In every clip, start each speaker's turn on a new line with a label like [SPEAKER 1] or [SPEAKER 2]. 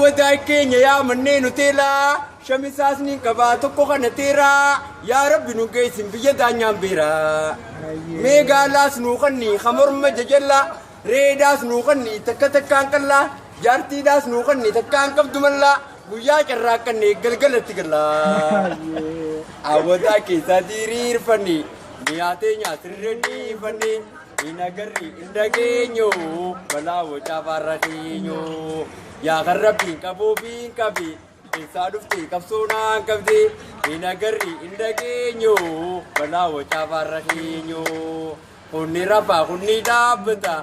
[SPEAKER 1] وداي كينيا يا مني نوتيلا شمساسني كباتو كوكا نتيرا يا رب نوكيس بيدا نيامبيرا ميغالاس نوخني خمر مججلا ريداس نوخني تكتكان كلا جارتي داس نوخني تكان كبدملا ويا كراكني غلغلتي كلا awada kita dirir fani niate nyatrirni fani inagari indagenyo balawo chavaratiño ya garabin kabi isadufti kapsuna kabdi inagari indagenyo balawo chavaratiño kunirapa kunidabta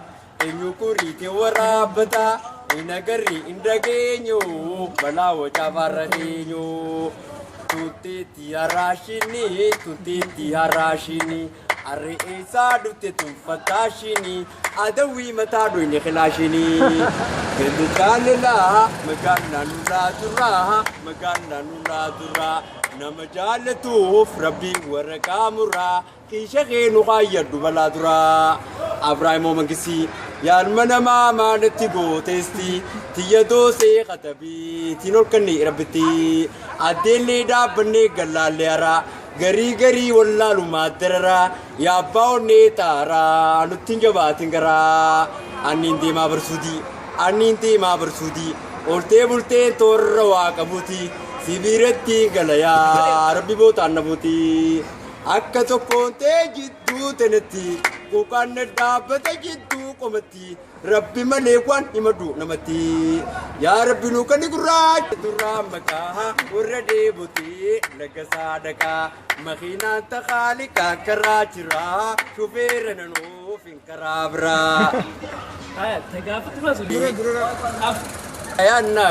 [SPEAKER 1] enyukuri tewarabta inagari indagenyo balawo chavaratiño tutti ti harashini arre esa dutte tum fatashini adawi matadu ni khilashini kendu jalala magana nula dura namajalatu rabbi warakamura ki shaghinu qayyadu baladura abrahimo mangisi yar manama manatigo testi tiyado se khatabi tinol kanni rabbiti adele da bane galalera gari gari wallalu madrara ya baone tara nutinga batingara anindi ma bersudi olte bulte torwa kabuti sibirati galaya rabbi botan nabuti akka tokkonte jiddu teneti kukan dabata jiddu komati rabbi malekwan imadu namati ya rabbi nukani guraj duramaka urade buti nagasadaka makhina takhalika karachira shuferananu finkarabra
[SPEAKER 2] تقافت ما زودي
[SPEAKER 1] ayana